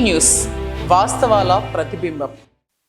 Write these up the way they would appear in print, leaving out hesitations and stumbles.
News వాస్తవాల ప్రతిబింబం.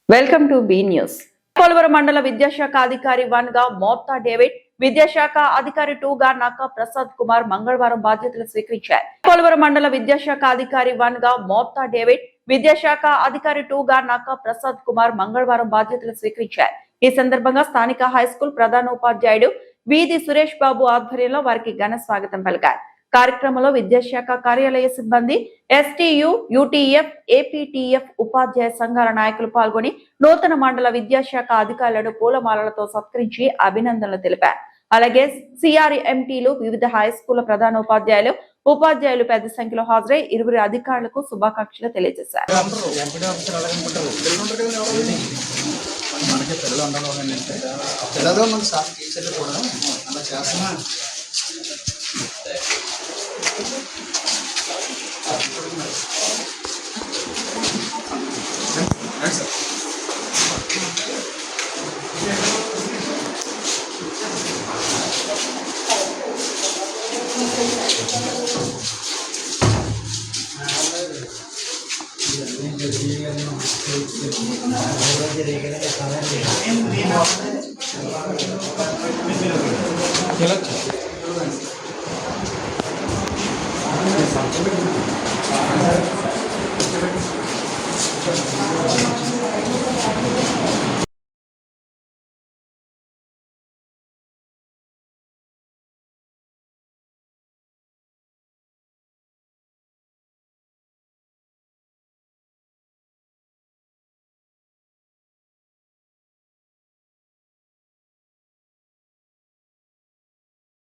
Welcome to be news. Polavaram మండల విద్యాశాఖ అధికారి 1 గా మోత్తా డేవిడ్, విద్యాశాఖ అధికారి 2 గా నక్కా ప్రసాద్ కుమార్ మంగళవారం బాధ్యతలు స్వీకరించారు. పోలవరం మండల విద్యాశాఖ అధికారి 1 గా మోత్తా డేవిడ్, విద్యాశాఖ అధికారి 2 గా నక్కా ప్రసాద్ కుమార్ మంగళవారం బాధ్యతలు స్వీకరించారు. ఈ సందర్భంగా స్థానిక హైస్కూల్ ప్రధాన ఉపాధ్యాయుడు వీధి సురేష్ బాబు ఆధ్వర్యంలో వారికి ఘన స్వాగతం పలికారు. కార్యక్రమంలో విద్యాశాఖ కార్యాలయ సిబ్బంది, ఎస్టీయు, యూటీఎఫ్, ఏపీటీఎఫ్ ఉపాధ్యాయ సంఘాల నాయకులు పాల్గొని నూతన మండల విద్యాశాఖ అధికారులను పూలమాలలతో సత్కరించి అభినందనలు తెలిపారు. అలాగే సిఆర్ఎంటీలు, వివిధ హైస్కూళ్ల ప్రధాన ఉపాధ్యాయులు పెద్ద సంఖ్యలో హాజరై ఇరువురి అధికారులకు శుభాకాంక్షలు తెలియజేశారు.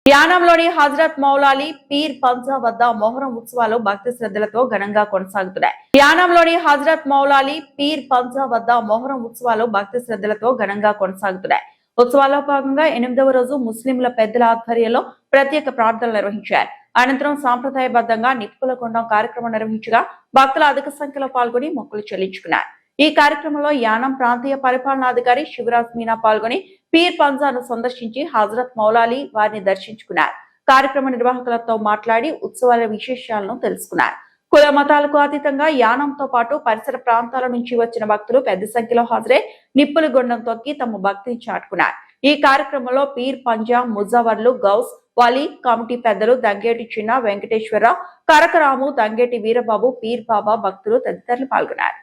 యానాంలోని హజరత్ మౌలాలి పీర్ పంజా వద్ద మొహరం ఉత్సవాలు భక్తి శ్రద్ధలతో ఘనంగా కొనసాగుతున్నాయి. యానాంలోని హజరత్ మౌలాలి పీర్ పంజా వద్ద మొహరం ఉత్సవాలు భక్తి శ్రద్ధలతో ఘనంగా కొనసాగుతున్నాయి. ఉత్సవాల్లో భాగంగా 8వ రోజు ముస్లింల పెద్దల ఆధ్వర్యంలో ప్రత్యేక ప్రార్థనలు నిర్వహించారు. అనంతరం సాంప్రదాయబద్ధంగా నిప్పుల కొండం కార్యక్రమం నిర్వహించగా భక్తులు అధిక సంఖ్యలో పాల్గొని మొక్కులు చెల్లించుకున్నారు. ఈ కార్యక్రమంలో యానం ప్రాంతీయ పరిపాలనాధికారి శివరాజ్ మీనా పాల్గొని పీర్ పంజాను సందర్శించి హజరత్ మౌలాలి వారిని దర్శించుకున్నారు. కార్యక్రమ నిర్వాహకులతో మాట్లాడి ఉత్సవాల విశేషాలను తెలుసుకున్నారు. కుల మతాలకు అతీతంగా యానంతో పాటు పరిసర ప్రాంతాల నుంచి వచ్చిన భక్తులు పెద్ద సంఖ్యలో హాజరై నిప్పుల గుండం తొక్కి తమ భక్తిని చాటుకున్నారు. ఈ కార్యక్రమంలో పీర్ పంజా ముజావర్లు, గౌస్, వలీ కమిటీ పెద్దలు దంగేటి చిన్న వెంకటేశ్వరరావు, కరకరాము, దంగేటి వీరబాబు, పీర్ బాబా భక్తులు తదితరులు పాల్గొన్నారు.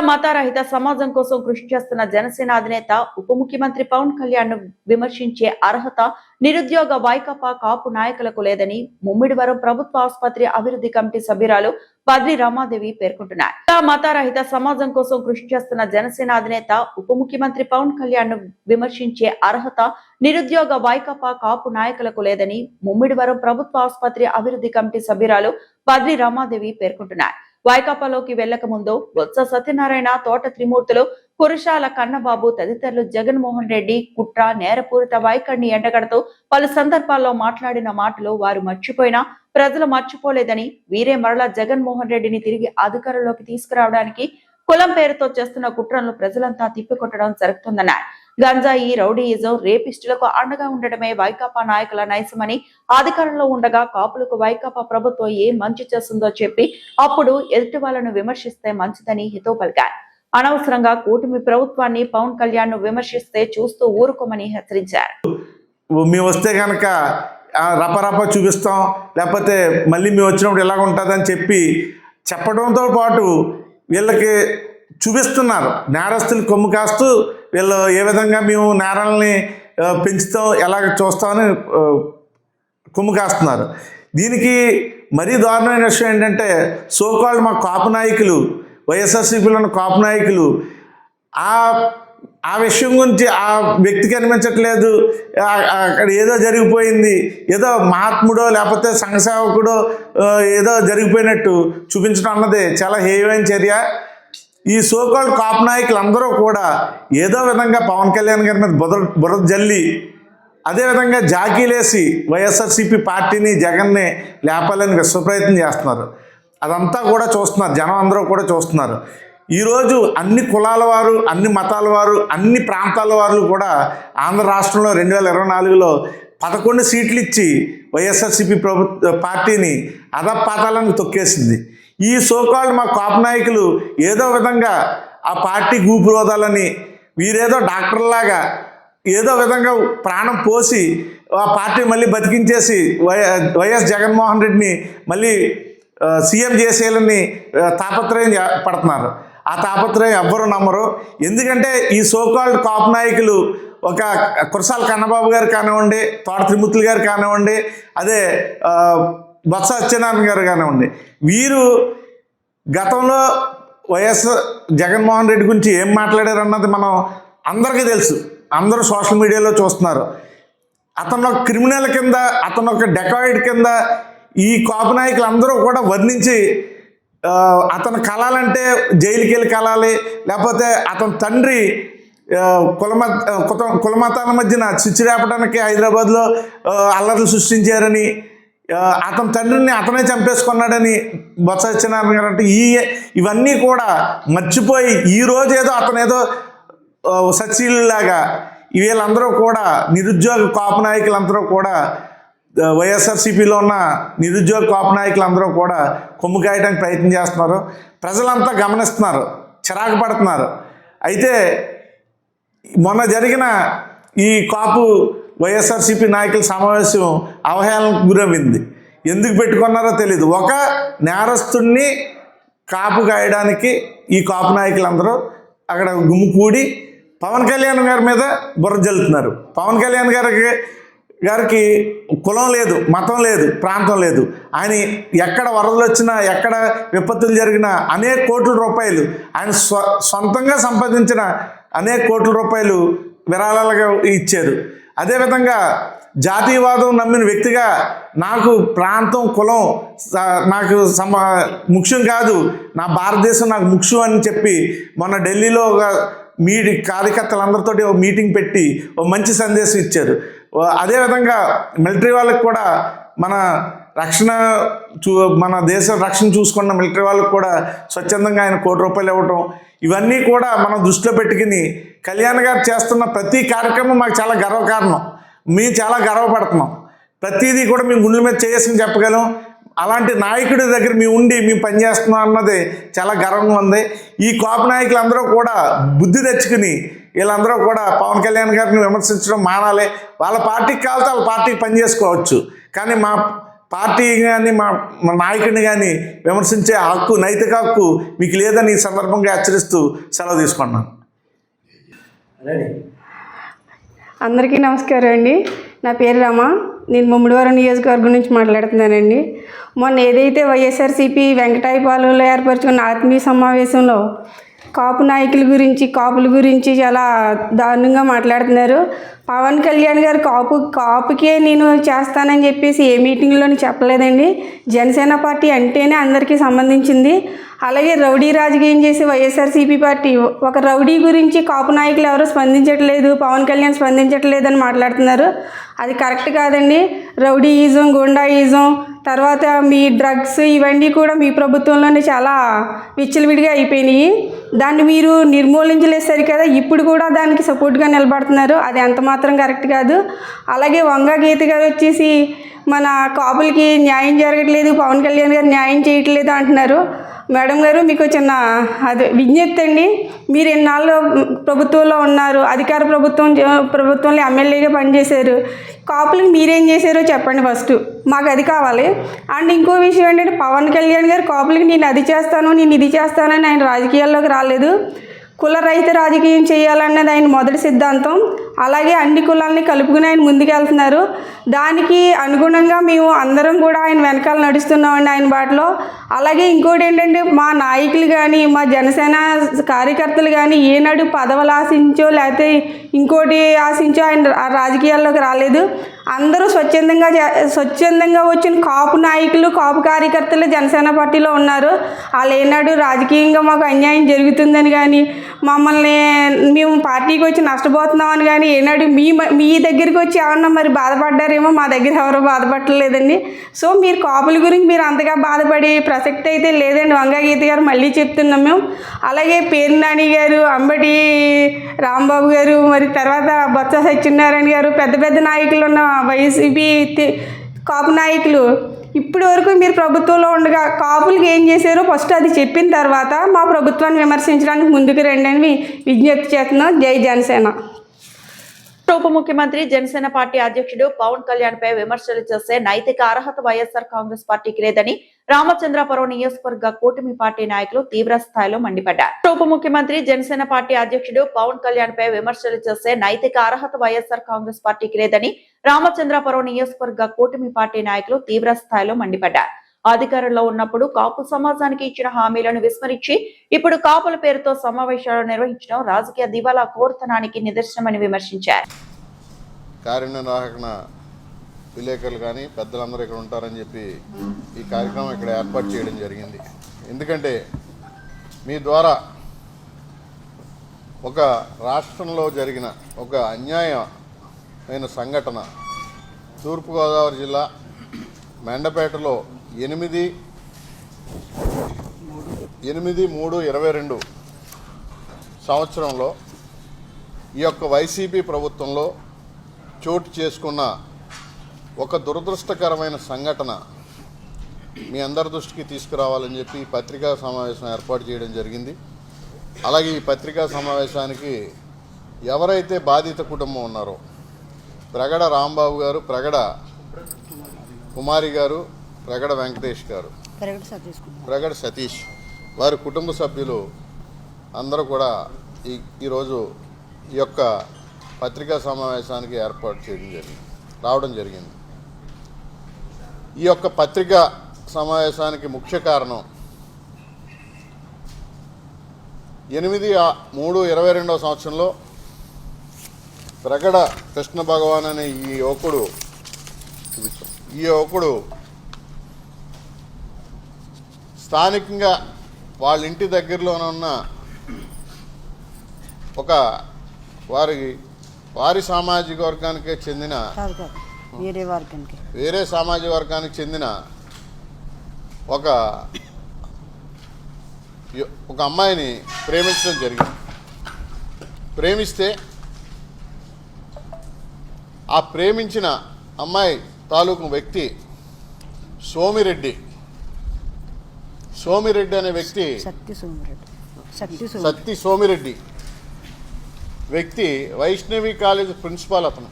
మతరహిత సమాజం కోసం కృషి చేస్తున్న జనసేన అధినేత ఉప ముఖ్యమంత్రి పవన్ కళ్యాణ్ ను విమర్శించే అర్హత నిరుద్యోగ వైకాపా కాపు నాయకులకు లేదని ముమ్మిడివరం ప్రభుత్వ ఆసుపత్రి అభివృద్ధి కమిటీ సభ్యురాలు బద్రి రమాదేవి పేర్కొంటున్నారు. మతరహిత సమాజం కోసం కృషి చేస్తున్న జనసేన అధినేత ఉప ముఖ్యమంత్రి పవన్ కళ్యాణ్ ను విమర్శించే అర్హత నిరుద్యోగ వైకాపా కాపు నాయకులకు లేదని ముమ్మిడివరం ప్రభుత్వ ఆసుపత్రి అభివృద్ధి కమిటీ సభ్యురాలు బద్రి రమాదేవి పేర్కొంటున్నారు. వైకాపాలోకి వెళ్లక ముందు బొత్స సత్యనారాయణ, తోట త్రిమూర్తులు, కురశాల కన్నబాబు తదితరులు జగన్మోహన్ రెడ్డి కుట్ర నేరపూరిత వైఖరిని ఎండగడుతూ పలు సందర్భాల్లో మాట్లాడిన మాటలు వారు మర్చిపోయినా ప్రజలు మర్చిపోలేదని, వీరే మరలా జగన్మోహన్ రెడ్డిని తిరిగి అధికారంలోకి తీసుకురావడానికి కులం పేరుతో చేస్తున్న కుట్రలను ప్రజలంతా తిప్పికొట్టడం జరుగుతుందన్నారు. గంజాయి, రౌడీయిజం, రేపిస్టులకు అండగా ఉండడమే వైకాపా నాయకుల నైజమని, అధికారంలో ఉండగా కాపులకు వైకాపా ప్రభుత్వం ఏం మంచి చేస్తుందో చెప్పి అప్పుడు ఎదుటి వాళ్ళను విమర్శిస్తే మంచిదని హితవు పలికారు. అనవసరంగా కూటమి ప్రభుత్వాన్ని పవన్ కళ్యాణ్ ను విమర్శిస్తే చూస్తూ ఊరుకోమని హెచ్చరించారు. మేము వస్తే కనుక రపరప చూపిస్తాం, లేకపోతే మళ్ళీ మేము వచ్చినప్పుడు ఎలాగ ఉంటుందని చెప్పడంతో పాటు వీళ్ళకి చూపిస్తున్నారు. నేరస్తులు కొమ్ము కాస్తూ వీళ్ళు ఏ విధంగా మేము నేరాలని పెంచుతాం, ఎలాగ చూస్తామని కొమ్ము కాస్తున్నారు. దీనికి మరీ దారుణమైన విషయం ఏంటంటే, సోకాల్డ్ మా కాపు నాయకులు, వైఎస్ఆర్సీపీలో ఉన్న కాపు నాయకులు ఆ విషయం గురించి ఆ వ్యక్తికి అనిపించట్లేదు. అక్కడ ఏదో జరిగిపోయింది, ఏదో మహాత్ముడో లేకపోతే సంఘసేవకుడో ఏదో జరిగిపోయినట్టు చూపించడం అన్నది చాలా హేయమైన చర్య. ఈ సోకాల్డ్ కాపు నాయకులు అందరూ కూడా ఏదో విధంగా పవన్ కళ్యాణ్ గారి మీద బురద జల్లి, అదేవిధంగా జాకీలేసి వైఎస్ఆర్సీపీ పార్టీని, జగన్ని లేపాలని విశ్వప్రయత్నం చేస్తున్నారు. అదంతా కూడా చూస్తున్నారు, జనం అందరూ కూడా చూస్తున్నారు. ఈరోజు అన్ని కులాల వారు, అన్ని మతాల వారు, అన్ని ప్రాంతాల వారు కూడా ఆంధ్ర రాష్ట్రంలో 2024లో 11 సీట్లు ఇచ్చి వైఎస్ఆర్సీపీ పార్టీని అధపాతాలను తొక్కేసింది. ఈ సోకాల్డ్ మా కాపు నాయకులు ఏదో విధంగా ఆ పార్టీ ఊపిరోదాలని, వీరేదో డాక్టర్లాగా ఏదో విధంగా ప్రాణం పోసి ఆ పార్టీ మళ్ళీ బతికించేసి వైఎస్ జగన్మోహన్ రెడ్డిని మళ్ళీ సీఎం చేసేయాలని తాపత్రయం పడుతున్నారు. ఆ తాపత్రయం ఎవ్వరూ నమ్మరు. ఎందుకంటే ఈ సోకాల్డ్ కాపు నాయకులు, ఒక కురసాల కన్నబాబు గారు కానివ్వండి, తోట త్రిమూర్తులు గారు కానివ్వండి, అదే బొత్స సత్యనారాయణ గారు కానివ్వండి, వీరు గతంలో వైఎస్ జగన్మోహన్ రెడ్డి గురించి ఏం మాట్లాడారు అన్నది మనం అందరికీ తెలుసు. అందరూ సోషల్ మీడియాలో చూస్తున్నారు. అతను ఒక క్రిమినల్ కింద, అతను ఒక డెకాయిడ్ కింద ఈ కాపు నాయకులు అందరూ కూడా వర్ణించి, అతను కలాలంటే జైలుకి వెళ్ళి కలాలి, లేకపోతే అతని తండ్రి కులమతాల మధ్యన చిచ్చు రేపడానికి హైదరాబాద్లో అల్లర్లు సృష్టించారని, అతని తండ్రిని అతనే చంపేసుకున్నాడని బొత్స సత్యనారాయణ గారు అంటే, ఇవన్నీ కూడా మర్చిపోయి ఈరోజు ఏదో అతనేదో సచ్చీలులాగా వీళ్ళందరూ కూడా నిరుద్యోగ కాపు నాయకులందరూ కూడా, వైఎస్ఆర్సీపీలో ఉన్న నిరుద్యోగ కాపు నాయకులందరూ కూడా కొమ్ము కాయడానికి ప్రయత్నం చేస్తున్నారు. ప్రజలంతా గమనిస్తున్నారు, చిరాకు పడుతున్నారు. అయితే మొన్న జరిగిన ఈ కాపు వైఎస్ఆర్సీపీ నాయకుల సమావేశం అవహేళనకు గురవింది. ఎందుకు పెట్టుకున్నారో తెలియదు. ఒక నేరస్తుడిని కాపు కాయడానికి ఈ కాపు నాయకులందరూ అక్కడ గుమ్ముకూడి పవన్ కళ్యాణ్ గారి మీద బుర్ర జల్లుతున్నారు. పవన్ కళ్యాణ్ గారికి కులం లేదు, మతం లేదు, ప్రాంతం లేదు. ఆయన ఎక్కడ వరదలు వచ్చినా, ఎక్కడ విపత్తులు జరిగినా అనేక కోట్ల రూపాయలు ఆయన సొంతంగా సంపాదించిన అనేక కోట్ల రూపాయలు విరాళాలుగా ఇచ్చారు. అదేవిధంగా జాతీయవాదం నమ్మిన వ్యక్తిగా నాకు ప్రాంతం, కులం నాకు ముఖ్యం కాదు, నా భారతదేశం నాకు ముఖ్యం అని చెప్పి మొన్న ఢిల్లీలో ఒక కార్యకర్తలందరితో మీటింగ్ పెట్టి ఒక మంచి సందేశం ఇచ్చారు. అదేవిధంగా మిలిటరీ వాళ్ళకి కూడా మన దేశ రక్షణ చూసుకున్న మిలిటరీ వాళ్ళకి కూడా స్వచ్ఛందంగా ఆయన ₹1 ఇవ్వటం, ఇవన్నీ కూడా మనం దృష్టిలో పెట్టుకుని కళ్యాణ్ గారు చేస్తున్న ప్రతి కార్యక్రమం మాకు చాలా గర్వకారణం. మేము చాలా గర్వపడుతున్నాం. ప్రతిదీ కూడా మేము గుండెల మీద చేసుకుని చెప్పగలం. అలాంటి నాయకుడి దగ్గర మేము ఉండి మేము పనిచేస్తున్నాం అన్నది చాలా గర్వంగా ఉంది. ఈ కాపు నాయకులందరూ కూడా బుద్ధి తెచ్చుకుని వీళ్ళందరూ కూడా పవన్ కళ్యాణ్ గారిని విమర్శించడం మానాలి. వాళ్ళ పార్టీకి కావాలితే వాళ్ళ పార్టీకి పనిచేసుకోవచ్చు, కానీ మా పార్టీ కానీ మా నాయకుడిని కానీ విమర్శించే హక్కు, నైతిక హక్కు మీకు లేదని ఈ సందర్భంగా హెచ్చరిస్తూ సెలవు తీసుకున్నాను. అందరికీ నమస్కారం అండి. నా పేరు రమ. నేను ముమ్మడివరం నియోజకవర్గం నుంచి మాట్లాడుతున్నానండి. మొన్న ఏదైతే వైఎస్ఆర్సీపీ వెంకటాయపాలెంలో ఏర్పరచుకున్న ఆత్మీయ సమావేశంలో కాపుల గురించి చాలా దారుణంగా మాట్లాడుతున్నారు. పవన్ కళ్యాణ్ గారు కాపుకే నేను చేస్తానని చెప్పేసి ఏ మీటింగ్లోని చెప్పలేదండి. జనసేన పార్టీ అంటేనే అందరికీ సంబంధించింది. అలాగే రౌడీ రాజకీయం చేసి వైఎస్ఆర్సీపీ పార్టీ ఒక రౌడీ గురించి కాపు నాయకులు ఎవరు స్పందించట్లేదు, పవన్ కళ్యాణ్ స్పందించట్లేదు అని మాట్లాడుతున్నారు. అది కరెక్ట్ కాదండి. రౌడీయిజం, గుండాయిజం, తర్వాత మీ డ్రగ్స్ ఇవన్నీ కూడా మీ ప్రభుత్వంలోనే చాలా విచ్చలవిడిగా అయిపోయినాయి. దాన్ని మీరు నిర్మూలించలేదు సరికదా, ఇప్పుడు కూడా దానికి సపోర్ట్గా నిలబడుతున్నారు. అది ఎంత మాత్రం కరెక్ట్ కాదు. అలాగే వంగా గీత గారు వచ్చేసి మన కాపులకి న్యాయం జరగట్లేదు, పవన్ కళ్యాణ్ గారు న్యాయం చేయట్లేదు అంటున్నారు. మేడం గారు, మీకు చిన్న విజ్ఞప్తి అండి. మీరు ఎన్నాళ్ళు ప్రభుత్వంలో ఉన్నారు, అధికార ప్రభుత్వంలో ఎమ్మెల్యేగా పనిచేశారు. కాపులకు మీరేం చేశారో చెప్పండి ఫస్ట్, మాకు అది కావాలి. అండ్ ఇంకో విషయం ఏంటంటే, పవన్ కళ్యాణ్ గారు కాపులకి నేను అది చేస్తాను, నేను ఇది చేస్తానని ఆయన రాజకీయాల్లోకి రాలేదు. కుల రహిత రాజకీయం చేయాలన్నది ఆయన మొదటి సిద్ధాంతం. అలాగే అన్ని కులాలని కలుపుకుని ఆయన ముందుకెళ్తున్నారు. దానికి అనుగుణంగా మేము అందరం కూడా ఆయన వెనకాల నడుస్తున్నామండి, ఆయన బాటలో. అలాగే ఇంకోటి ఏంటంటే, మా నాయకులు కానీ మా జనసేన కార్యకర్తలు కానీ ఏనాడు పదవులు ఆశించో లేకపోతే ఇంకోటి ఆశించో ఆయన రాజకీయాల్లోకి రాలేదు. అందరూ స్వచ్ఛందంగా వచ్చిన కాపు నాయకులు, కాపు కార్యకర్తలు జనసేన పార్టీలో ఉన్నారు. వాళ్ళు ఏనాడు రాజకీయంగా మాకు అన్యాయం జరుగుతుందని కానీ, మమ్మల్ని మేము పార్టీకి వచ్చి నష్టపోతున్నామని కానీ ఏనాడు మీ దగ్గరికి వచ్చి ఏమన్నా మరి బాధపడ్డారేమో, మా దగ్గర ఎవరో బాధపడలేదండి. సో మీరు కాపుల గురించి మీరు అంతగా బాధపడే ప్రసక్తి అయితే లేదండి. వంగా గీత గారు మళ్ళీ చెప్తున్నాం మేము. అలాగే పేరు నాని గారు, అంబటి రాంబాబు గారు, మరి తర్వాత బొత్స సత్యనారాయణ గారు, పెద్ద పెద్ద నాయకులు ఉన్న వైసీపీ కాపు నాయకులు ఇప్పటి వరకు మీరు ప్రభుత్వంలో ఉండగా కాపులకి ఏం చేశారో ఫస్ట్ అది చెప్పిన తర్వాత మా ప్రభుత్వాన్ని విమర్శించడానికి ముందుకు రండి అని విజ్ఞప్తి చేస్తున్నాం. జై జనసేన. ఉప ముఖ్యమంత్రి జనసేన పార్టీ అధ్యక్షుడు పవన్ కళ్యాణ్ పై విమర్శలు చేసే నైతిక అర్హత వైఎస్ఆర్ కాంగ్రెస్ పార్టీకి లేదని రామచంద్రపురం నియోజకవర్గ కూటమి పార్టీ నాయకులు తీవ్ర స్థాయిలో మండిపడ్డారు. ఉప ముఖ్యమంత్రి జనసేన పార్టీ అధ్యక్షుడు పవన్ కళ్యాణ్ పై విమర్శలు చేసే నైతిక అర్హత వైఎస్ఆర్ కాంగ్రెస్ పార్టీకి లేదని రామచంద్రపురం నియోజకవర్గ కూటమి పార్టీ నాయకులు తీవ్ర స్థాయిలో మండిపడ్డారు. అధికారంలో ఉన్నప్పుడు కాపు సమాజానికి ఇచ్చిన హామీలను విస్మరించి ఇప్పుడు కాపుల పేరుతో సమావేశాలు నిర్వహించడం రాజకీయ దివాలా కోరుతనానికి నిదర్శనమని విమర్శించారు. కార్యనిర్వాహక విలేకరులు కానీ పెద్దలందరూ ఇక్కడ ఉంటారని చెప్పి ఈ కార్యక్రమం ఇక్కడ ఏర్పాటు చేయడం జరిగింది. ఎందుకంటే మీ ద్వారా ఒక రాష్ట్రంలో జరిగిన ఒక అన్యాయమైన సంఘటన, తూర్పుగోదావరి జిల్లా మెండపేటలో 8/3/22 సంవత్సరంలో ఈ యొక్క వైసీపీ ప్రభుత్వంలో చోటు చేసుకున్న ఒక దురదృష్టకరమైన సంఘటన మీ అందరి దృష్టికి తీసుకురావాలని చెప్పి పత్రికా సమావేశం ఏర్పాటు చేయడం జరిగింది. అలాగే ఈ పత్రికా సమావేశానికి ఎవరైతే బాధిత కుటుంబం ఉన్నారో ప్రగడ రాంబాబు గారు, ప్రగడ కుమారి గారు, ప్రగడ వెంకటేష్ గారు, ప్రగడ సతీష్ వారి కుటుంబ సభ్యులు అందరూ కూడా ఈరోజు ఈ యొక్క పత్రికా సమావేశానికి ఏర్పాటు రావడం జరిగింది. ఈ యొక్క పత్రికా సమావేశానికి ముఖ్య కారణం 8/3/22 సంవత్సరంలో ప్రగడ కృష్ణ భగవాన్ అనే ఈ యువకుడు స్థానికంగా వాళ్ళ ఇంటి దగ్గరలోనే ఉన్న ఒక వారి సామాజిక వర్గానికి చెందిన వేరే సామాజిక వర్గానికి చెందిన ఒక అమ్మాయిని ప్రేమించడం జరిగింది. ప్రేమిస్తే ఆ ప్రేమించిన అమ్మాయి తాలూకు వ్యక్తి సోమిరెడ్డి అనే వ్యక్తి, సత్తి సోమిరెడ్డి వ్యక్తి వైష్ణవి కాలేజ్ ప్రిన్సిపాల్. అతను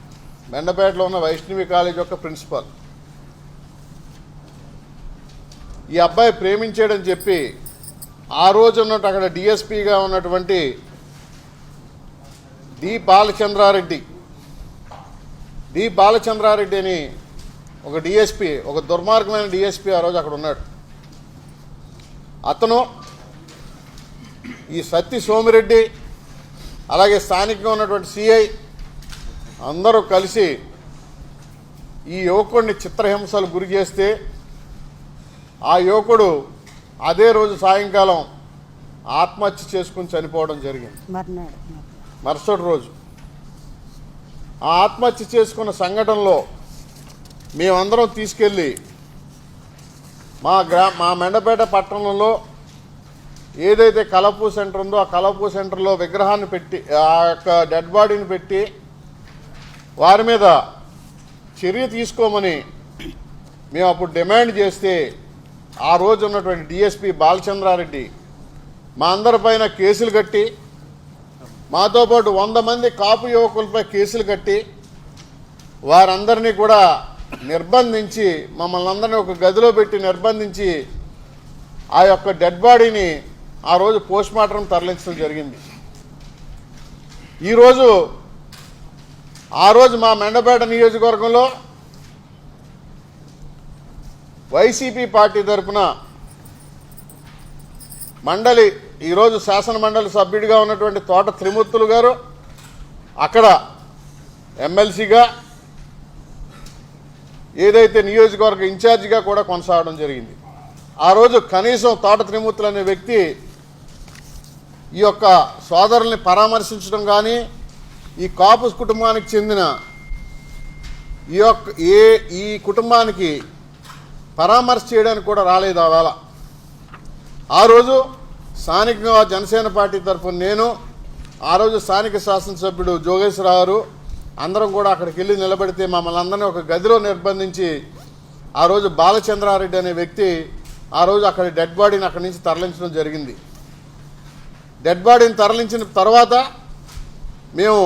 మెండపేటలో ఉన్న వైష్ణవి కాలేజ్ యొక్క ప్రిన్సిపాల్. ఈ అబ్బాయి ప్రేమించాడని చెప్పి ఆ రోజు ఉన్నట్టు అక్కడ డిఎస్పీగా ఉన్నటువంటి డి బాలచంద్రారెడ్డి అని ఒక డిఎస్పీ, ఒక దుర్మార్గమైన డిఎస్పీ ఆ రోజు అక్కడ ఉన్నాడు. అతను ఈ సత్తి సోమిరెడ్డి అలాగే స్థానికంగా ఉన్నటువంటి సిఐ అందరూ కలిసి ఈ యువకుడిని చిత్రహింసలు గురి చేస్తే ఆ యువకుడు అదే రోజు సాయంకాలం ఆత్మహత్య చేసుకుని చనిపోవడం జరిగింది. మరుసటి రోజు ఆ ఆత్మహత్య చేసుకున్న సంఘటనలో మేమందరం తీసుకెళ్ళి మా మెండపేట పట్టణంలో ఏదైతే కలపూ సెంటర్ ఉందో ఆ కలపూ సెంటర్లో విగ్రహాన్ని పెట్టి ఆ యొక్క డెడ్ బాడీని పెట్టి వారి మీద చర్య తీసుకోమని మేము అప్పుడు డిమాండ్ చేస్తే ఆ రోజు ఉన్నటువంటి డిఎస్పీ బాలచంద్రారెడ్డి మా అందరిపైన కేసులు కట్టి మాతో పాటు 100 మంది కాపు యువకులపై కేసులు కట్టి వారందరినీ కూడా నిర్బంధించి మమ్మల్ని అందరినీ ఒక గదిలో పెట్టి నిర్బంధించి ఆ యొక్క డెడ్ బాడీని ఆ రోజు పోస్ట్మార్టం తరలించడం జరిగింది. ఆ రోజు మా మెండపేట నియోజకవర్గంలో వైసీపీ పార్టీ తరఫున మండలి ఈరోజు శాసన మండలి సభ్యుడిగా ఉన్నటువంటి తోట త్రిమూర్తులు గారు అక్కడ ఎమ్మెల్సీగా ఏదైతే నియోజకవర్గ ఇన్ఛార్జిగా కూడా కొనసాగడం జరిగింది. ఆ రోజు కనీసం తోట త్రిమూర్తులు అనే వ్యక్తి ఈ యొక్క సోదరుల్ని పరామర్శించడం కానీ ఈ కాపు కుటుంబానికి చెందిన ఈ కుటుంబానికి పరామర్శ చేయడానికి కూడా రాలేదు. ఆ రోజు స్థానికంగా జనసేన పార్టీ తరఫున నేను, ఆ రోజు స్థానిక శాసనసభ్యుడు జోగేశ్వరరావు గారు అందరం కూడా అక్కడికి వెళ్ళి నిలబడితే మమ్మల్ని అందరినీ ఒక గదిలో నిర్బంధించి ఆ రోజు బాలచంద్రారెడ్డి అనే వ్యక్తి ఆ రోజు అక్కడ డెడ్ బాడీని అక్కడి నుంచి తరలించడం జరిగింది. డెడ్ బాడీని తరలించిన తర్వాత మేము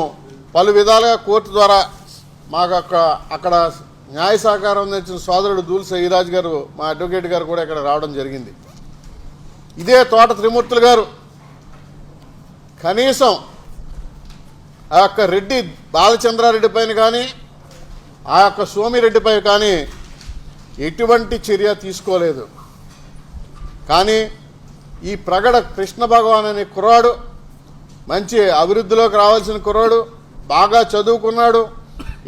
పలు విధాలుగా కోర్టు ద్వారా మాకు అక్కడ న్యాయ సహకారం అందించిన సోదరుడు దూల్ సయ్యరాజ్ గారు, మా అడ్వకేట్ గారు కూడా ఇక్కడ రావడం జరిగింది. ఇదే తోట త్రిమూర్తులు గారు కనీసం ఆ యొక్క రెడ్డి బాలచంద్రారెడ్డి పైన కానీ ఆ యొక్క సోమిరెడ్డిపై కానీ ఎటువంటి చర్య తీసుకోలేదు. కానీ ఈ ప్రగడ కృష్ణ భగవాన్ అనే కుర్రాడు మంచి అభివృద్ధిలోకి రావాల్సిన కుర్రాడు, బాగా చదువుకున్నాడు,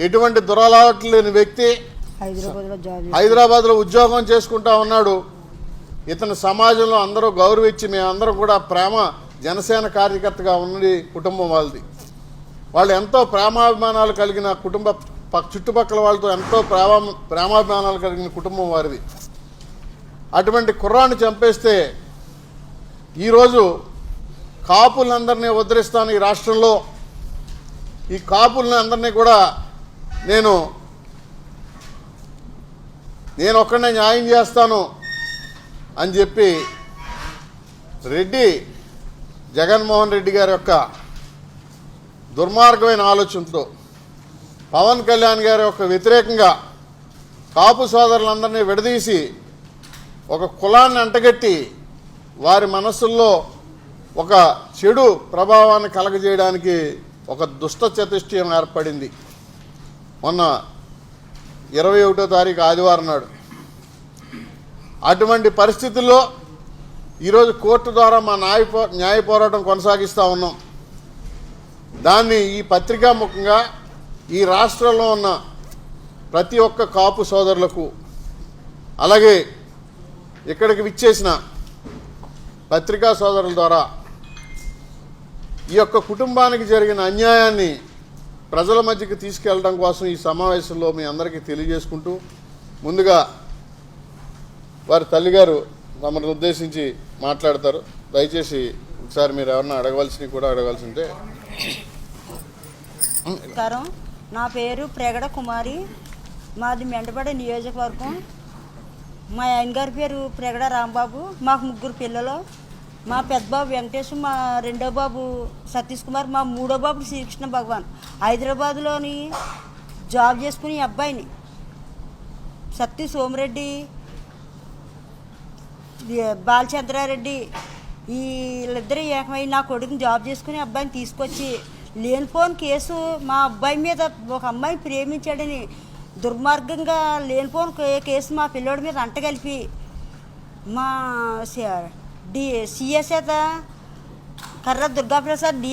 ఎటువంటి దురలవాట్లు లేని వ్యక్తి, హైదరాబాద్లో ఉద్యోగం చేసుకుంటా ఉన్నాడు. ఇతను సమాజంలో అందరూ గౌరవించి మేమందరం కూడా జనసేన కార్యకర్తగా ఉన్నది కుటుంబం వాళ్ళది. వాళ్ళు ఎంతో ప్రేమాభిమానాలు కలిగిన చుట్టుపక్కల వాళ్ళతో ఎంతో ప్రేమాభిమానాలు కలిగిన కుటుంబం వారిది. అటువంటి కుర్రాన్ని చంపేస్తే ఈరోజు కాపులందరినీ ఉద్ధరిస్తాను ఈ రాష్ట్రంలో, ఈ కాపులని అందరినీ కూడా నేను ఒక్కడనే న్యాయం చేస్తాను అని చెప్పి జగన్మోహన్ రెడ్డి గారి యొక్క దుర్మార్గమైన ఆలోచనతో పవన్ కళ్యాణ్ గారి యొక్క వ్యతిరేకంగా కాపు సోదరులందరినీ విడదీసి ఒక కులాన్ని అంటగట్టి వారి మనస్సుల్లో ఒక చెడు ప్రభావాన్ని కలగజేయడానికి ఒక దుష్ట చతుష్టయం ఏర్పడింది. మొన్న 21వ తారీఖు ఆదివారం నాడు అటువంటి పరిస్థితుల్లో ఈరోజు కోర్టు ద్వారా మా న్యాయ పోరాటం కొనసాగిస్తూ ఉన్నాం. దాన్ని ఈ పత్రికా ముఖంగా ఈ రాష్ట్రంలో ఉన్న ప్రతి ఒక్క కాపు సోదరులకు, అలాగే ఇక్కడికి విచ్చేసిన పత్రికా సోదరుల ద్వారా ఈ యొక్క కుటుంబానికి జరిగిన అన్యాయాన్ని ప్రజల మధ్యకి తీసుకెళ్ళడం కోసం ఈ సమావేశంలో మీ అందరికీ తెలియజేసుకుంటూ, ముందుగా వారి తల్లిగారు తమను ఉద్దేశించి మాట్లాడతారు. దయచేసి ఒకసారి మీరు ఎవరన్నా అడగవలసినవి కూడా అడగవలసి ఉంటే. నమస్కారం, నా పేరు ప్రగడ కుమారి, మాది మెండపేట నియోజకవర్గం. మా ఆయన గారి పేరు ప్రగడ రాంబాబు. మాకు 3 పిల్లలు. మా పెద్ద బాబు వెంకటేష్, మా రెండో బాబు సతీష్ కుమార్, మా మూడో బాబు శ్రీకృష్ణ భగవాన్. హైదరాబాద్లోని జాబ్ చేసుకుని అబ్బాయిని సత్తి సోమిరెడ్డి బాలచంద్రారెడ్డి వీళ్ళిద్దరూ ఏకమై నా కొడుకుని జాబ్ చేసుకుని అబ్బాయిని తీసుకొచ్చి లేనిపోని కేసు మా అబ్బాయి మీద ఒక అమ్మాయిని ప్రేమించాడని దుర్మార్గంగా లేనిపోని కేసు మా పిల్లోడి మీద అంటగలిపి మా సిఎస్ కర్ర దుర్గాప్రసాద్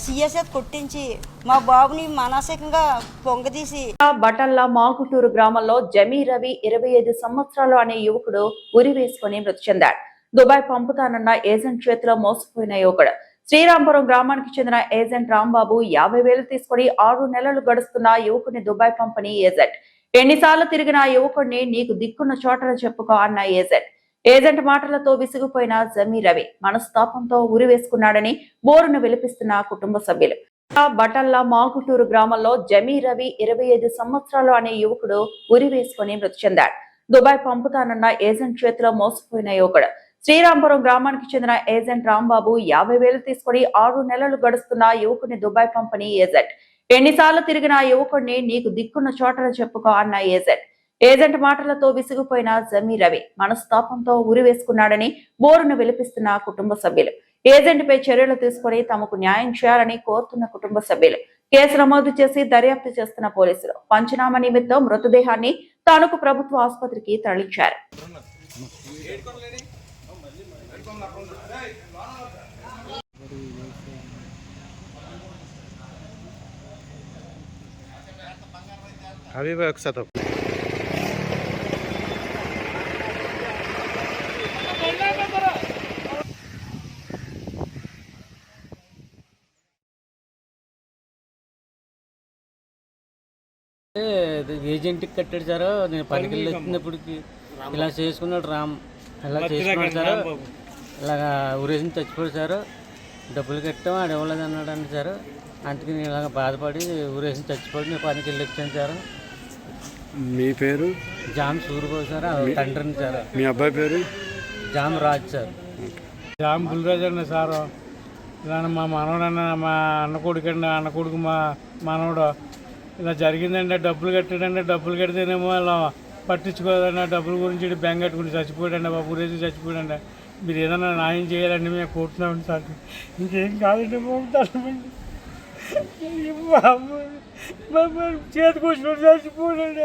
సిఎస్ కొట్టించి మా బాబుని మానసికంగా పొంగదీసి బటన్ల మాగుటూరు గ్రామంలో జమీ రవి 25 సంవత్సరాలు అనే యువకుడు ఉరి వేసుకుని మృతి చెందాడు. దుబాయ్ పంపుతానన్న ఏజెంట్ చేతిలో మోసపోయిన యువకుడు. శ్రీరాంపురం గ్రామానికి చెందిన ఏజెంట్ రాంబాబు 50,000 తీసుకుని 6 నెలలు గడుస్తున్న యువకుడిని దుబాయ్ పంపని ఏజెంట్. ఎన్నిసార్లు తిరిగిన యువకుడిని నీకు దిక్కున్న చోటన చెప్పుకో అన్న ఏజెంట్ మాటలతో విసిగిపోయిన జమీ రవి మనస్తాపంతో ఉరి వేసుకున్నాడని బోరును విలిపిస్తున్న కుటుంబ సభ్యులు. బటన్ల మాగుటూరు గ్రామంలో జమీ రవి 25 సంవత్సరాలు అనే యువకుడు ఉరి వేసుకుని మృతి చెందాడు. దుబాయ్ పంపుతానన్న ఏజెంట్ చేతిలో మోసపోయిన యువకుడు. శ్రీరాంపురం గ్రామానికి చెందిన ఏజెంట్ రాంబాబు 50,000 తీసుకుని 6 నెలలు గడుస్తున్న యువకుడిని దుబాయ్ పంపని ఏజెంట్. ఎన్నిసార్లు తిరిగిన యువకుడిని నీకు దిక్కున్న చోటన చెప్పుకో అన్న ఏజెంట్ మాటలతో విసిగిపోయిన జమీ రవి మనస్తాపంతో ఉరి వేసుకున్నాడని బోరును విలిపిస్తున్న కుటుంబ సభ్యులు. ఏజెంట్ పై చర్యలు తీసుకుని తమకు న్యాయం చేయాలని కోరుతున్న కుటుంబ సభ్యులు. కేసు నమోదు చేసి దర్యాప్తు చేస్తున్న పోలీసులు పంచనామా నిమిత్తం మృతదేహాన్ని తణుకు ప్రభుత్వ ఆసుపత్రికి తరలించారు. ఏజెంట్కి కట్టాడు సార్. నేను పనికి వెళ్ళి వచ్చినప్పటికి ఇలా చేసుకున్నాడు రామ్, ఇలా చేసుకున్నాడు సార్. ఇలాగా ఊరేసి చచ్చిపోయాడు సార్. డబ్బులు కట్టాం ఆడు ఇవ్వలేదు అన్నాడు అండి సార్. అందుకే నేను ఇలాగ బాధపడి ఊరేసి చచ్చిపోయి నేను పనికి వెళ్ళి వచ్చాను సార్. మీ పేరు? జామ్ సూరిబాబు సార్, తండ్రిని సార్. మీ అబ్బాయి పేరు? Jam Raj sir. Jam Bulraj అన్న సారు. ఇలా మా మనవడన్న, మా అన్న కొడుకు మా మనవడు ఇలా జరిగిందండి. డబ్బులు కట్టాడండి. డబ్బులు కడితేనేమో ఇలా పట్టించుకోదండి. డబ్బుల గురించి బెంగ కట్టుకుని చచ్చిపోయాడండి. బాబు ఊరేసి చచ్చిపోయాడండి. మీరు ఏదైనా న్యాయం చేయాలండి మేము కోరుతున్నామండి సార్. ఇంకేం కాదండి బాబు, తలమండి బాబు చేతికి వచ్చినట్టు చచ్చిపోయాడండి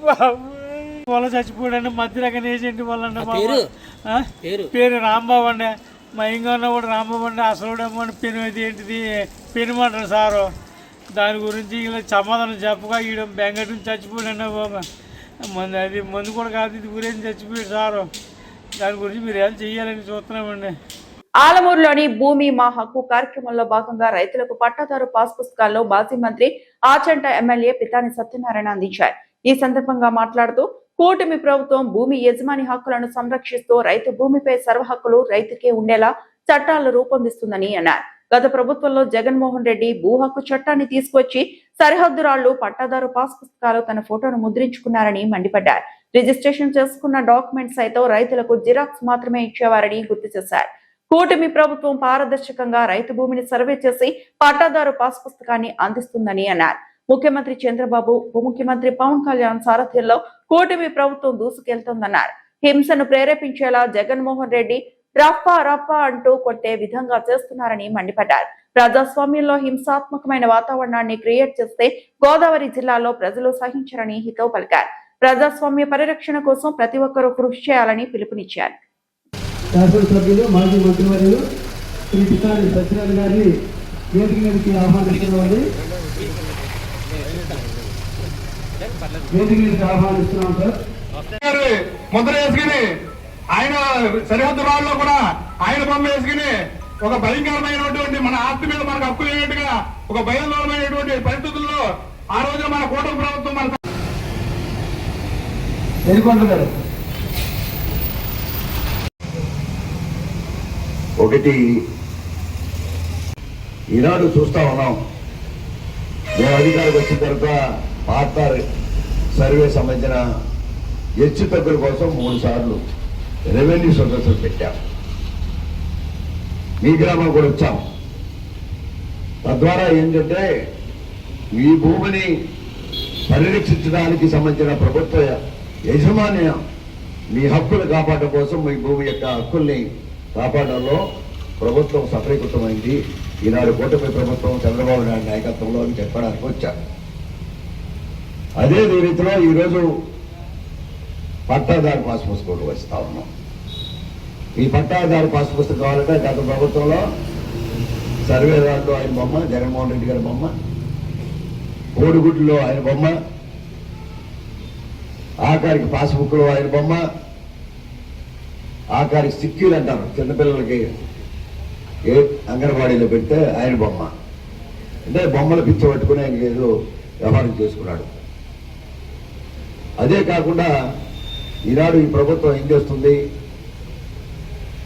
బాబు. వాళ్ళ చచ్చిపోయాడండి మధ్యరకం ఏజెంట్ వాళ్ళండి బాబు. పేరు రాంబాబు అండి. మా ఇంకన్నా కూడా రాంబాబు అండి. అసలుడేమో పెను అది ఏంటిది పెనుమంటారు సారు. దాని గురించి ఇలా సమాధానం చెప్పగా ఈడ బెంగటి నుంచి చచ్చిపోయాడండి బాబు. మందు కూడా కాదు, ఇది ఊరేసి చచ్చిపోయాడు సారు. దాని గురించి మీరు ఏం చెయ్యాలని చూస్తున్నామండి. ఆలమూరులోని భూమి మా హక్కు కార్యక్రమంలో భాగంగా రైతులకు పట్టాదారు పాస్ పుస్తకాల్లో మాజీ మంత్రి ఆచంట ఎమ్మెల్యే పితాని సత్యనారాయణ అందించారు. ఈ సందర్భంగా మాట్లాడుతూ కూటమి ప్రభుత్వం భూమి యజమాని హక్కులను సంరక్షిస్తూ రైతు భూమిపై సర్వ హక్కులు రైతుకే ఉండేలా చట్టాలను రూపొందిస్తుందని అన్నారు. గత ప్రభుత్వంలో జగన్మోహన్ రెడ్డి భూ హక్కు చట్టాన్ని తీసుకొచ్చి సరిహద్దురాళ్లు పట్టాదారు పాస్ పుస్తకాలు తన ఫోటోను ముద్రించుకున్నారని మండిపడ్డారు. రిజిస్ట్రేషన్ చేసుకున్న డాక్యుమెంట్స్ సైతం రైతులకు జిరాక్స్ మాత్రమే ఇచ్చేవారని గుర్తు చేశారు. కూటమి ప్రభుత్వం పారదర్శకంగా రైతు భూమిని సర్వే చేసి పట్టాదారు పాస్ పుస్తకాన్ని అందిస్తుందని అన్నారు. ముఖ్యమంత్రి చంద్రబాబు, ఉప ముఖ్యమంత్రి పవన్ కళ్యాణ్ సారథ్యంలో కూటమి ప్రభుత్వం దూసుకెళ్తోందన్నారు. హింసను ప్రేరేపించేలా జగన్మోహన్ రెడ్డి రప్పా అంటూ కొట్టే విధంగా చేస్తున్నారని మండిపడ్డారు. ప్రజాస్వామ్యంలో హింసాత్మకమైన వాతావరణాన్ని క్రియేట్ చేస్తే గోదావరి జిల్లాలో ప్రజలు సహించరని హితవు పలికారు. ప్రజాస్వామ్య పరిరక్షణ కోసం ప్రతి ఒక్కరూ కృషి చేయాలని పిలుపునిచ్చారు. శాసనసభ్యులు మాజీ మంత్రివర్యులు శ్రీ పితాని సత్యనారాయణ గారిని వేదిక మీదకి ఆహ్వానిస్తున్నామండి. వేదిక మీదకి ఆహ్వానిస్తున్నాం సార్. ముద్ర వేసుకుని ఆయన సరిహద్దు రాళ్ళలో కూడా ఆయన బొమ్మ వేసుకుని ఒక భయంకరమైనటువంటి మన ఆస్తి మీద మనకు హక్కు లేనట్టుగా ఒక భయంకరమైనటువంటి పరిస్థితుల్లో ఆ రోజున మన కూటమి ప్రభుత్వం మన ఎన్నుకుంటున్నారు. ఒకటి ఈనాడు చూస్తా ఉన్నాం. మేము అధికారికి వచ్చిన తర్వాత పాత సర్వే సంబంధించిన హెచ్చు తగ్గుల కోసం 3 సార్లు రెవెన్యూ సదస్సులు పెట్టాం. మీ గ్రామం కూడా వచ్చాం. తద్వారా ఏంటంటే ఈ భూమిని పరిరక్షించడానికి సంబంధించిన ప్రభుత్వ యజమాన్య మీ హక్కులు కాపాడడం కోసం మీ భూమి యొక్క హక్కుల్ని కాపాడడంలో ప్రభుత్వం సఫలీకృతమైంది. ఈనాడు కూటమి ప్రభుత్వం చంద్రబాబు నాయుడు నాయకత్వంలో అని చెప్పడానికి వచ్చారు. అదే రీతిలో ఈరోజు పట్టాదారు పాస్ పుస్తకం వస్తా ఉన్నాం. ఈ పట్టాదారు పాస్ పుస్తకం కావాలంటే గత ప్రభుత్వంలో సర్వేదారులో ఆయన బొమ్మ, జగన్మోహన్ రెడ్డి గారి బొమ్మ, కోడిగుడ్లో ఆయన బొమ్మ, ఆఖరికి పాస్బుక్లో ఆయన బొమ్మ, ఆఖరికి సిక్కీలు అంటారు చిన్నపిల్లలకి ఏ అంగన్వాడీలో పెడితే ఆయన బొమ్మ. అంటే బొమ్మలు పిచ్చి పట్టుకుని ఆయన ఏదో వ్యవహారం చేసుకున్నాడు. అదే కాకుండా ఈనాడు ఈ ప్రభుత్వం ఏం చేస్తుంది,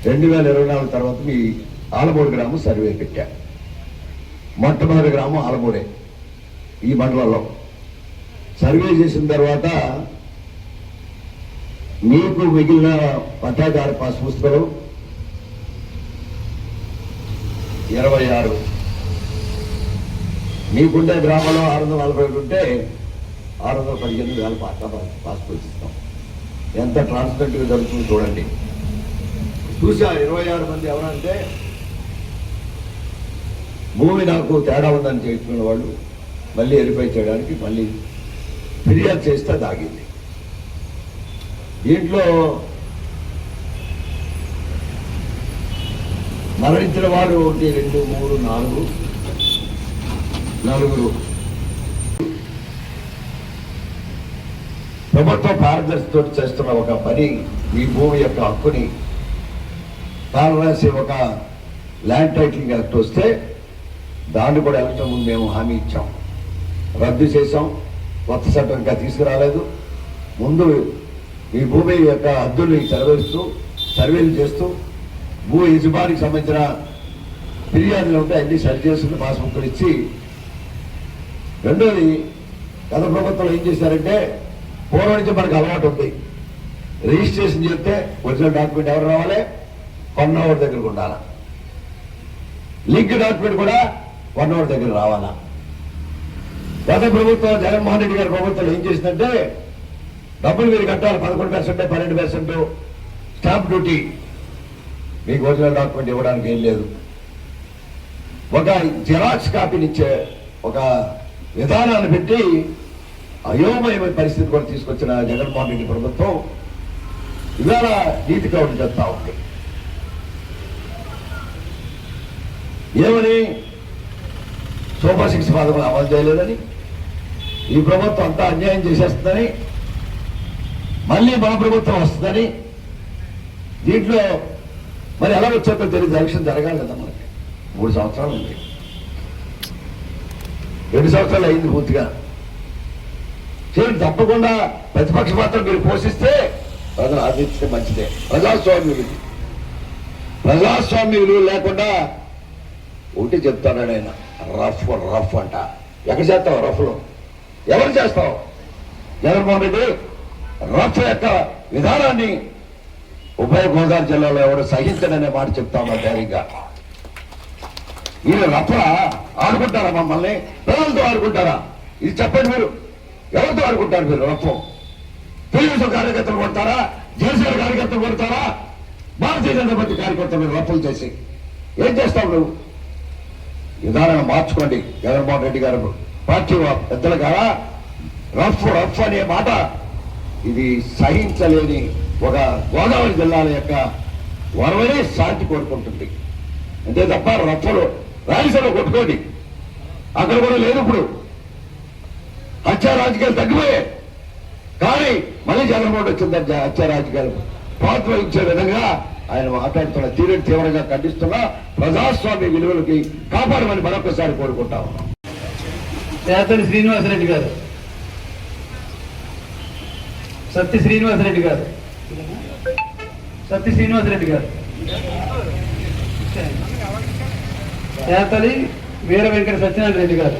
2024 తర్వాత మీ ఆలమూరు గ్రామం సర్వే పెట్టా. మొట్టమొదటి గ్రామం ఆలమూరే ఈ మండలంలో. సర్వే చేసిన తర్వాత మీకు మిగిలిన పట్టాదారు పాస్ పుస్తకాలు 26. మీకుండే గ్రామంలో 641 ఉంటే 615,000 పాస్ పుస్తకాలు ఇస్తాం. ఎంత ట్రాన్స్పరెంట్గా జరుగుతుందో చూడండి. చూసా 26 మంది ఎవరంటే భూమి నాకు తేడా ఉందని చెప్తున్న వాళ్ళు మళ్ళీ వెరిఫై చేయడానికి మళ్ళీ ఫిర్యాదు చేస్తే దాగింది. దీంట్లో మరణించిన వాడు 1, 2, 3, 4 ప్రభుత్వ పారదర్శితో చేస్తున్న ఒక పని, మీ భూమి యొక్క హక్కుని కాలరాసి ఒక ల్యాండ్ టైటిలింగ్ యాక్ట్ వస్తే దాన్ని కూడా ఎలక్షన్ ముందు మేము హామీ ఇచ్చాం, రద్దు చేశాం. కొత్త చట్టం ఇంకా తీసుకురాలేదు. ముందు ఈ భూమి యొక్క హద్దుల్ని సర్వేలు చేస్తూ భూ యజమానికి సంబంధించిన ఫిర్యాదులు ఉంటే అన్ని సరి చేస్తుంది, పాస్బుక్లు ఇచ్చి. రెండోది, గత ప్రభుత్వంలో ఏం చేశారంటే పూర్వం నుంచి మనకు అలవాటు ఉంది, రిజిస్ట్రేషన్ చేస్తే ఒరిజినల్ డాక్యుమెంట్ ఎవరు రావాలి, కొన్నవాడి దగ్గరకు ఉండాలా. లింక్ డాక్యుమెంట్ కూడా కొన్నవాడి దగ్గర రావాలా. గత ప్రభుత్వం జగన్మోహన్ రెడ్డి గారి ప్రభుత్వం ఏం చేసిందంటే డబ్బులు మీరు కట్టాలి, 11%, 12% స్టాంప్ డ్యూటీ. మీకు ఒరిజినల్ డాక్యుమెంట్ ఇవ్వడానికి ఏం లేదు. ఒక జిరాక్స్ కాపీని ఇచ్చే ఒక విధానాన్ని పెట్టి అయోమయమైన పరిస్థితి కూడా తీసుకొచ్చిన జగన్మోహన్ రెడ్డి ప్రభుత్వం ఇవాళ నీతి కౌంటర్ చేస్తా ఉంది. ఏమని? సూపర్ 6 పథకం అమలు చేయలేదని, ఈ ప్రభుత్వం అంతా అన్యాయం చేసేస్తుందని, మళ్ళీ మన ప్రభుత్వం వస్తుందని. దీంట్లో మరి ఎలా వచ్చాకో తెలియదు. ఎలక్షన్ జరగాలి కదా మనకి. 3 సంవత్సరాలు ఉంది, 2 సంవత్సరాలు అయింది పూర్తిగా. చేయండి, తప్పకుండా ప్రతిపక్ష పాత్ర మీరు పోషిస్తే ప్రజలు ఆదరిస్తే మంచిదే. ప్రజాస్వామ్య విలువలు లేకుండా ఒకటి చెప్తాడు ఆయన, రఫ్ అంట. ఎక్కడ చేస్తావు రఫ్లో? ఎవరు చేస్తావు? జగన్మోహన్ రెడ్డి రఫ్ యొక్క విధానాన్ని ఉభయ గోదావరి జిల్లాలో ఎవరు సహించడనే మాట చెప్తామా ధైర్యంగా. వీళ్ళు రఫ్లా ఆడుకుంటారా మమ్మల్ని? ప్రజలతో ఆడుకుంటారా? ఇది చెప్పండి. మీరు ఎవరితో ఆడుకుంటారు? మీరు రఫ్ తెలుగుదేశం కార్యకర్తలు కొడతారా? జనసేన కార్యకర్తలు కొడతారా? భారతీయ జనతా పార్టీ కార్యకర్తలు మీరు రఫ్లు చేసి ఏం చేస్తావు నువ్వు? విధానాన్ని మార్చుకోండి. జగన్మోహన్ రెడ్డి గారు పార్టీ పెద్దల గారా రఫ్ అనే మాట ఇది సహించలేని ఒక గోదావరి జిల్లాల యొక్క వరవనే శాంతి కోరుకుంటుంది. అంతే తప్ప రఫ్లు రాయలసీమలో కొట్టుకోండి, అక్కడ కూడా లేదు. ఇప్పుడు హత్యా రాజకీయాలు తగ్గిపోయాయి, కానీ మళ్ళీ జగన్మోహన్ వచ్చిందంటే హత్యా రాజకీయాలు పాత్ర ఇచ్చే విధంగా ఆయన మాట్లాడుతున్న తీరుని తీవ్రంగా ఖండిస్తున్నా. ప్రజాస్వామ్య విలువలకి కాపాడమని మరొకసారి కోరుకుంటా ఉన్నాం. తేతని శ్రీనివాసరెడ్డి గారు, సత్తి శ్రీనివాసరెడ్డి గారు, తేతలి వీర వెంకట సత్యనారాయణ రెడ్డి గారు,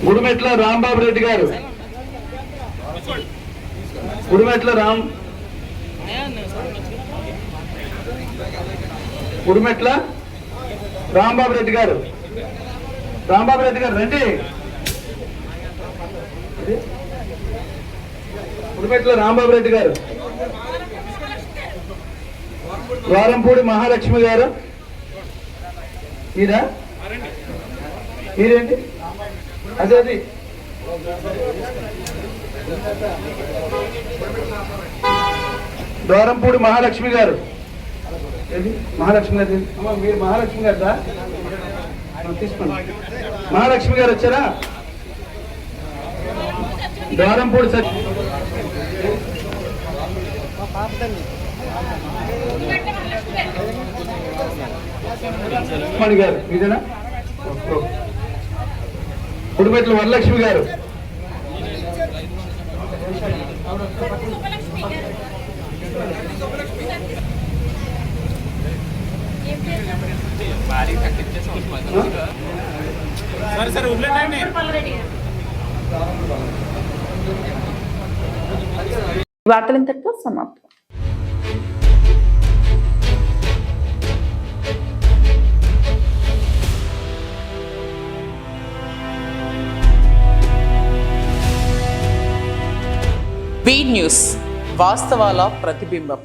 ఉడుమెట్ల రాంబాబు రెడ్డి గారు, ఉడుమెట్ల రామ్ ఉడిమెట్ల రాంబాబు రెడ్డి గారు. రాంబాబు రెడ్డి గారు రండి. ఉడిమెట్ల రాంబాబు రెడ్డి గారు. వారంపూడి మహాలక్ష్మి గారు. మీరా? మీరేంటి? అదే ద్వారంపూడి మహాలక్ష్మి గారు. ఏది మహాలక్ష్మి గారు? అమ్మ మీరు మహాలక్ష్మి గారు తీసుకోండి. మహాలక్ష్మి గారు వచ్చారా? ద్వారంపూడి మణి గారు ఇదేనా? ఉడిమెట్ల వరలక్ష్మి గారు. వార్తలంతటితో సమాప్తం. బీ న్యూస్, వాస్తవాల ప్రతిబింబం.